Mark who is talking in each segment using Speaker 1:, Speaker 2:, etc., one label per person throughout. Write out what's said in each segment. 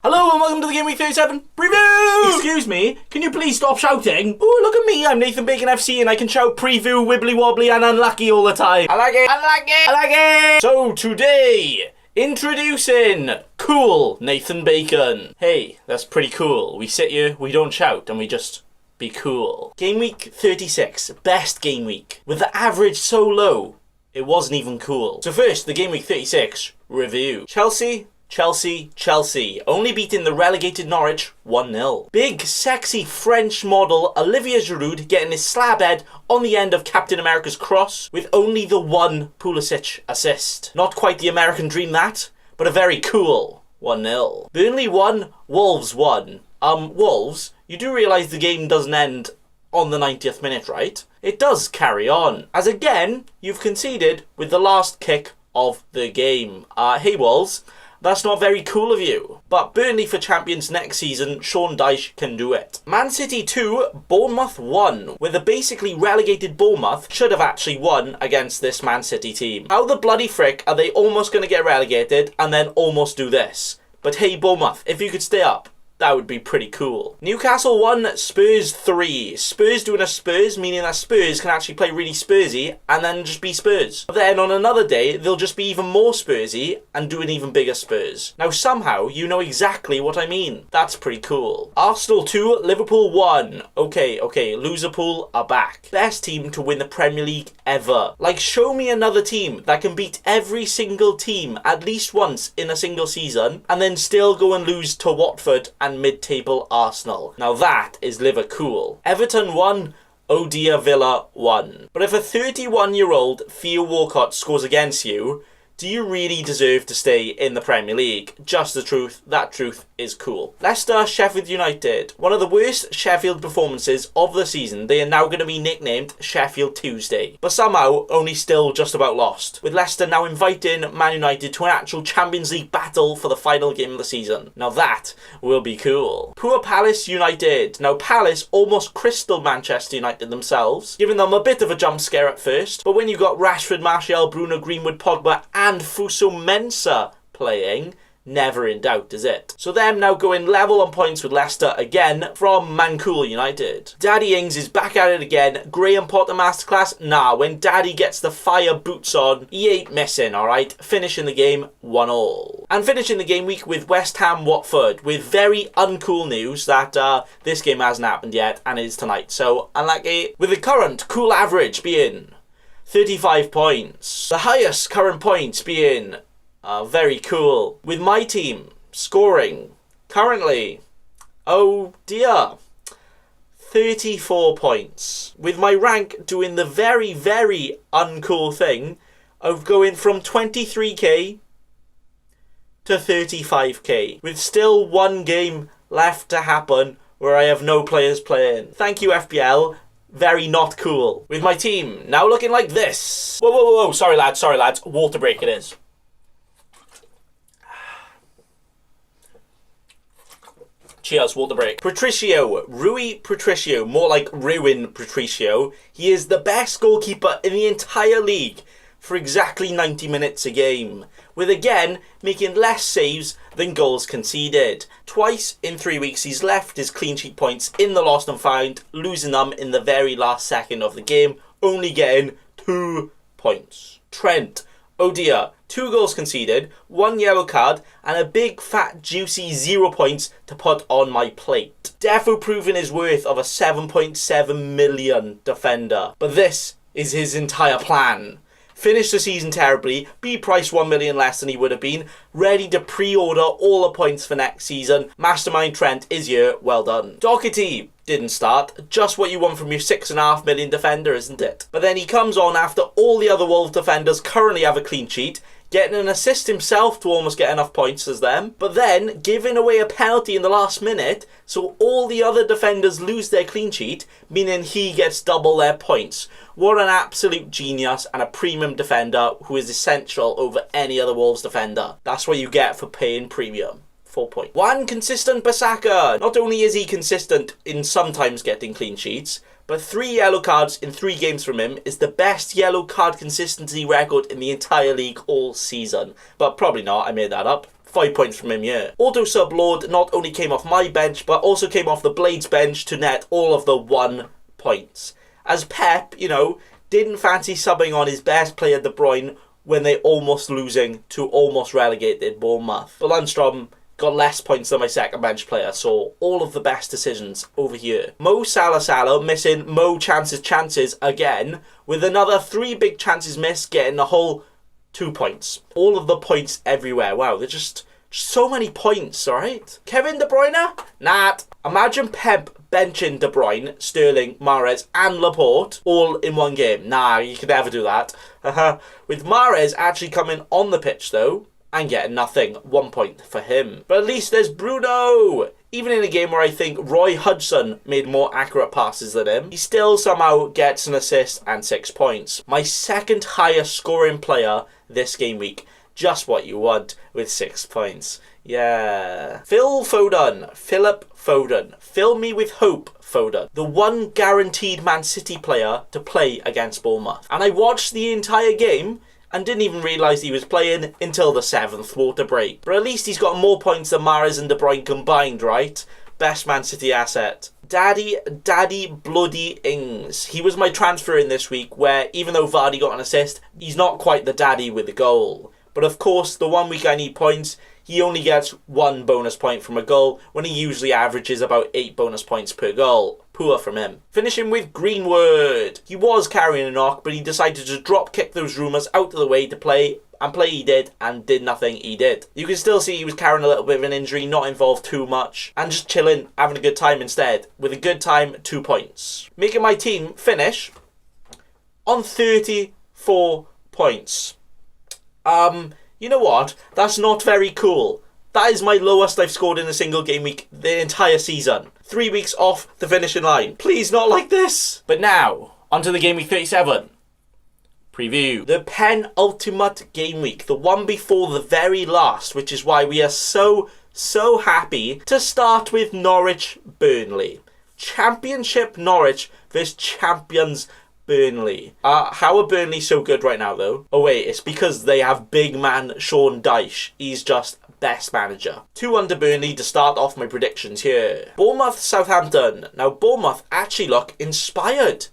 Speaker 1: Hello and welcome to the GW37 Preview! Excuse me, can you please stop shouting? Oh, look at me, I'm Nathan Bacon FC and I can shout preview, wibbly wobbly and unlucky all the time. I like it, I like it, I like it! So today, introducing cool Nathan Bacon. Hey, that's pretty cool. We sit here, we don't shout and we just be cool. Gameweek 36, best game week. With the average so low, it wasn't even cool. So first, the Gameweek 36 review. Chelsea, only beating the relegated Norwich 1-0. Big, sexy French model Olivier Giroud getting his slab head on the end of Captain America's cross with only the one Pulisic assist. Not quite the American dream that, but a very cool 1-0. Burnley 1, Wolves 1. Wolves, you do realise the game doesn't end on the 90th minute, right? It does carry on, as again, you've conceded with the last kick of the game. Hey Wolves, that's not very cool of you. But Burnley for champions next season, Sean Dyche can do it. Man City 2, Bournemouth 1. Where the basically relegated Bournemouth should have actually won against this Man City team. How the bloody frick are they almost going to get relegated and then almost do this? But hey Bournemouth, if you could stay up, that would be pretty cool. Newcastle 1, Spurs 3. Spurs doing a Spurs, meaning that Spurs can actually play really Spursy and then just be Spurs. But then on another day, they'll just be even more Spursy and do an even bigger Spurs. Now somehow, you know exactly what I mean. That's pretty cool. Arsenal 2, Liverpool 1. Okay, Loserpool are back. Best team to win the Premier League ever. Like, show me another team that can beat every single team at least once in a single season and then still go and lose to Watford and mid-table Arsenal. Now that is Liverpool. Everton 1, oh dear Villa 1. But if a 31-year-old Theo Walcott scores against you, do you really deserve to stay in the Premier League? Just the truth, that truth is cool. Leicester, Sheffield United. One of the worst Sheffield performances of the season. They are now going to be nicknamed Sheffield Tuesday. But somehow, only still just about lost. With Leicester now inviting Man United to an actual Champions League battle for the final game of the season. Now that will be cool. Poor Palace United. Now Palace almost crystal Manchester United themselves, giving them a bit of a jump scare at first. But when you got Rashford, Martial, Bruno, Greenwood, Pogba and Fuso Mensah playing, never in doubt, is it? So them now going level on points with Leicester again from Mancool United. Daddy Ings is back at it again. Graham Potter masterclass? Nah, when Daddy gets the fire boots on, he ain't missing, alright? Finishing the game 1-1. And finishing the game week with West Ham Watford with very uncool news that this game hasn't happened yet and it is tonight. So unlucky. With the current cool average being 35 points. The highest current points being very cool. With my team scoring currently, oh dear, 34 points. With my rank doing the very, very uncool thing of going from 23k to 35k. With still one game left to happen where I have no players playing. Thank you FPL. Very not cool. With my team now looking like this. Whoa, sorry lads, water break it is. Cheers, water break. Patricio, Rui Patricio, more like Ruin Patricio. He is the best goalkeeper in the entire league for exactly 90 minutes a game, with again making less saves than goals conceded. Twice in 3 weeks he's left his clean sheet points in the lost and found, losing them in the very last second of the game, only getting 2 points. Trent, oh dear, 2 goals conceded, 1 yellow card, and a big fat juicy 0 points to put on my plate. Defo proving his worth of a 7.7 million defender. But this is his entire plan. Finished the season terribly, be priced 1 million less than he would have been, ready to pre-order all the points for next season. Mastermind Trent is here, well done. Doherty didn't start, just what you want from your 6.5 million defender, isn't it? But then he comes on after all the other Wolves defenders currently have a clean sheet, getting an assist himself to almost get enough points as them, but then giving away a penalty in the last minute, so all the other defenders lose their clean sheet, meaning he gets double their points. What an absolute genius and a premium defender who is essential over any other Wolves defender. That's what you get for paying premium. 4 points. One consistent Basaka. Not only is he consistent in sometimes getting clean sheets, but 3 yellow cards in 3 games from him is the best yellow card consistency record in the entire league all season. But probably not, I made that up. 5 points from him here. Auto Sub Lord not only came off my bench, but also came off the Blades bench to net all of the 1 points. As Pep, didn't fancy subbing on his best player De Bruyne when they almost losing to almost relegated Bournemouth. But Lundstrom got less points than my second bench player, so all of the best decisions over here. Mo Salah missing Mo chances again, with another 3 big chances missed, getting a whole 2 points. All of the points everywhere. Wow, they're just so many points, alright? Kevin De Bruyne? Nah. Imagine Pep benching De Bruyne, Sterling, Mahrez and Laporte all in one game. Nah, you could never do that. With Mahrez actually coming on the pitch though, and getting nothing. 1 point for him. But at least there's Bruno! Even in a game where I think Roy Hodgson made more accurate passes than him, he still somehow gets an assist and 6 points. My second highest scoring player this game week. Just what you want with 6 points. Yeah. Philip Foden. Fill me with hope, Foden. The one guaranteed Man City player to play against Bournemouth. And I watched the entire game and didn't even realise he was playing until the 7th water break. But at least he's got more points than Mahrez and De Bruyne combined, right? Best Man City asset. Daddy bloody Ings. He was my transfer in this week where even though Vardy got an assist, he's not quite the daddy with the goal. But of course, the 1 week I need points, he only gets 1 bonus point from a goal when he usually averages about 8 bonus points per goal. Poor from him. Finishing with Greenwood. He was carrying a knock, but he decided to drop kick those rumours out of the way to play, and play he did, and did nothing he did. You can still see he was carrying a little bit of an injury, not involved too much, and just chilling, having a good time instead. With a good time, 2 points. Making my team finish on 34 points. You know what? That's not very cool. That is my lowest I've scored in a single game week the entire season. 3 weeks off the finishing line. Please, not like this. But now, onto the Game Week 37 Preview. The penultimate game week. The one before the very last, which is why we are so happy to start with Norwich Burnley. Championship Norwich versus Champions Burnley. How are Burnley so good right now though? Oh wait, it's because they have big man Sean Dyche. He's just best manager. 2 under Burnley to start off my predictions here. Bournemouth Southampton. Now Bournemouth actually look inspired.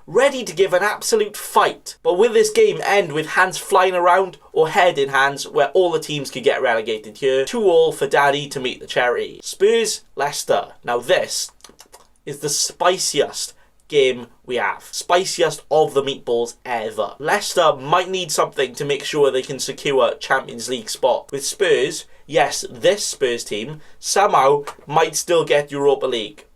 Speaker 1: Ready to give an absolute fight. But will this game end with hands flying around or head in hands where all the teams could get relegated here? 2-2 for Daddy to meet the cherry. Spurs Leicester. Now this is the spiciest game we have. Spiciest of the meatballs ever. Leicester might need something to make sure they can secure Champions League spot. With Spurs, yes, this Spurs team somehow might still get Europa League.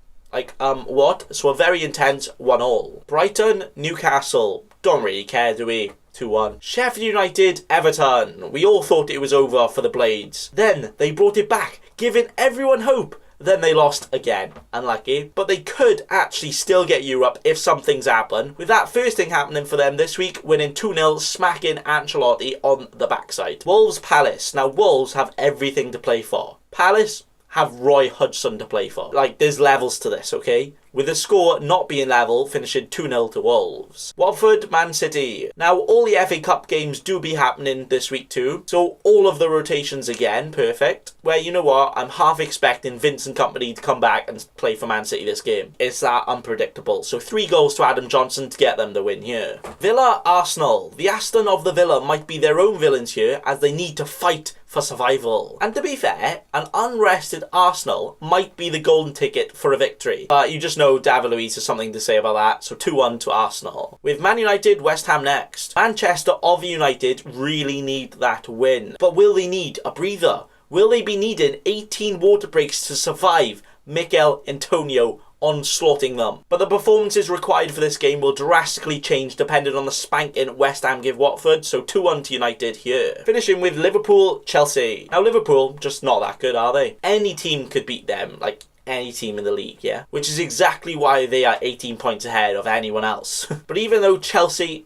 Speaker 1: What? So a very intense 1-1. Brighton, Newcastle. Don't really care, do we? 2-1. Sheffield United, Everton. We all thought it was over for the Blades. Then they brought it back, giving everyone hope. Then they lost again. Unlucky. But they could actually still get Europe if some things happen. With that first thing happening for them this week, winning 2-0, smacking Ancelotti on the backside. Wolves Palace. Now Wolves have everything to play for. Palace have Roy Hodgson to play for. There's levels to this, okay? With the score not being level, finishing 2-0 to Wolves. Watford, Man City. Now, all the FA Cup games do be happening this week too, so all of the rotations again, perfect. Where, you know what, I'm half expecting Vince and company to come back and play for Man City this game. It's that unpredictable. So 3 goals to Adam Johnson to get them the win here. Villa, Arsenal. The Aston of the Villa might be their own villains here, as they need to fight for survival. And to be fair, an unrested Arsenal might be the golden ticket for a victory. But you just know David Luiz has something to say about that, so 2-1 to Arsenal. With Man United, West Ham next. Manchester of United really need that win. But will they need a breather? Will they be needing 18 water breaks to survive Mikel Antonio onslaughting them? But the performances required for this game will drastically change depending on the spanking West Ham give Watford, so 2-1 to United here. Finishing with Liverpool, Chelsea. Now Liverpool, just not that good, are they? Any team could beat them, any team in the league, yeah? Which is exactly why they are 18 points ahead of anyone else. But even though Chelsea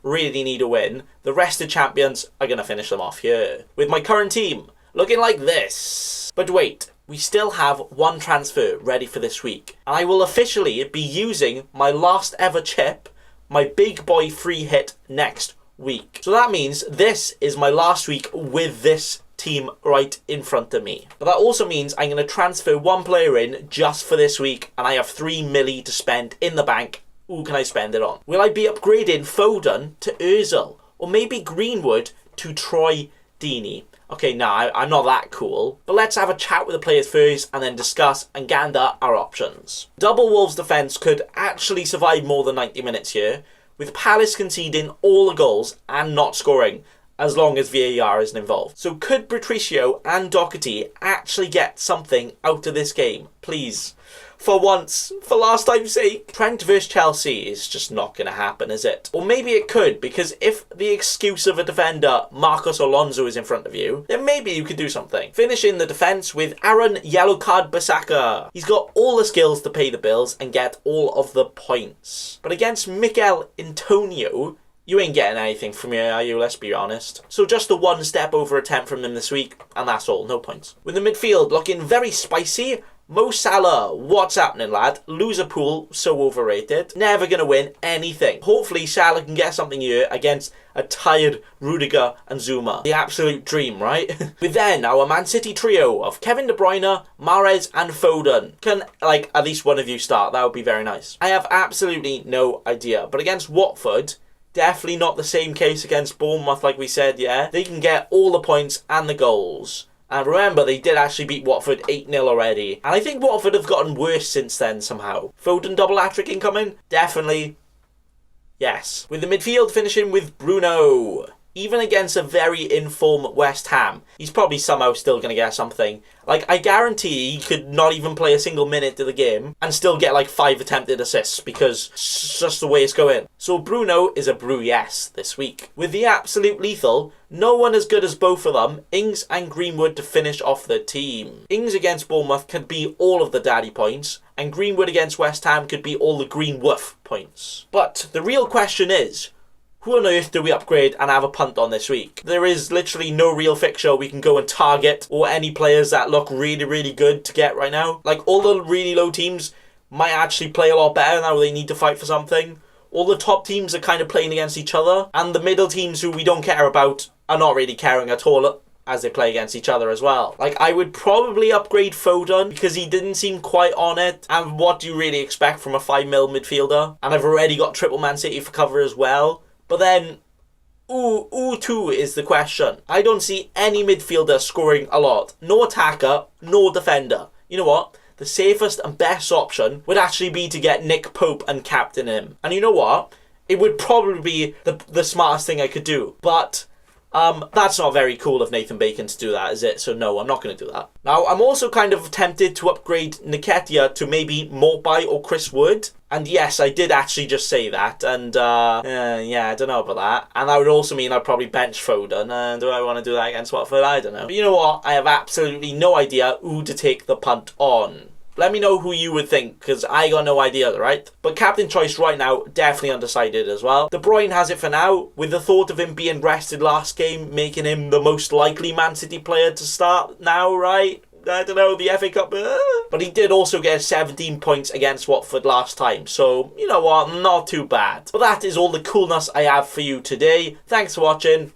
Speaker 1: really need a win, the rest of champions are going to finish them off here. With my current team looking like this. But wait, we still have 1 transfer ready for this week. And I will officially be using my last ever chip, my big boy free hit, next week. So that means this is my last week with this team right in front of me. But that also means I'm going to transfer one player in just for this week, and I have 3 milli to spend in the bank. Who can I spend it on? Will I be upgrading Foden to Ozil? Or maybe Greenwood to Troy Deeney? Okay, nah, I'm not that cool. But let's have a chat with the players first and then discuss and gander our options. Double Wolves defence could actually survive more than 90 minutes here, with Palace conceding all the goals and not scoring, as long as VAR isn't involved. So could Patricio and Doherty actually get something out of this game? Please. For once, for last time's sake. Trent vs Chelsea is just not going to happen, is it? Or maybe it could, because if the excuse of a defender, Marcos Alonso, is in front of you, then maybe you could do something. Finishing the defence with Aaron Yellow Card Bissaka. He's got all the skills to pay the bills and get all of the points. But against Mikel Antonio, you ain't getting anything from here, are you? Let's be honest. So just a one step over attempt from him this week, and that's all, no points. With the midfield looking very spicy, Mo Salah, what's happening, lad? Loser pool, so overrated. Never going to win anything. Hopefully Salah can get something here against a tired Rudiger and Zuma. The absolute dream, right? With then our Man City trio of Kevin De Bruyne, Mahrez and Foden. Can, like, at least one of you start? That would be very nice. I have absolutely no idea. But against Watford, definitely not the same case against Bournemouth, like we said, yeah? They can get all the points and the goals. And remember, they did actually beat Watford 8-0 already. And I think Watford have gotten worse since then somehow. Foden double hat-trick incoming? Definitely. Yes. With the midfield finishing with Bruno. Even against a very informed West Ham, he's probably somehow still going to get something. Like, I guarantee he could not even play a single minute of the game and still get like 5 attempted assists because it's just the way it's going. So Bruno is a yes this week. With the absolute lethal, no one as good as both of them, Ings and Greenwood to finish off the team. Ings against Bournemouth could be all of the daddy points, and Greenwood against West Ham could be all the green woof points. But the real question is, who on earth do we upgrade and have a punt on this week? There is literally no real fixture we can go and target or any players that look really, really good to get right now. Like, all the really low teams might actually play a lot better now they need to fight for something. All the top teams are kind of playing against each other. And the middle teams who we don't care about are not really caring at all as they play against each other as well. Like, I would probably upgrade Foden because he didn't seem quite on it. And what do you really expect from a 5 mil midfielder? And I've already got triple Man City for cover as well. But then, who to is the question. I don't see any midfielder scoring a lot. No attacker, no defender. You know what? The safest and best option would actually be to get Nick Pope and captain him. And you know what? It would probably be the smartest thing I could do. But that's not very cool of Nathan Bacon to do that, is it? So no, I'm not going to do that. Now, I'm also kind of tempted to upgrade Nketiah to maybe Mopai or Chris Wood. And yes, I did actually just say that. And yeah, I don't know about that. And that would also mean I'd probably bench Foden. And do I want to do that against Watford? I don't know. But you know what? I have absolutely no idea who to take the punt on. Let me know who you would think, because I got no idea, right? But captain choice right now, definitely undecided as well. De Bruyne has it for now, with the thought of him being rested last game, making him the most likely Man City player to start now, right? I don't know, the FA Cup. But he did also get 17 points against Watford last time. So, you know what, not too bad. But that is all the coolness I have for you today. Thanks for watching.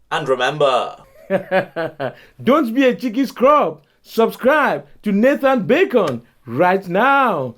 Speaker 1: And remember...
Speaker 2: Don't be a cheeky scrub. Subscribe to Nathan Bacon right now.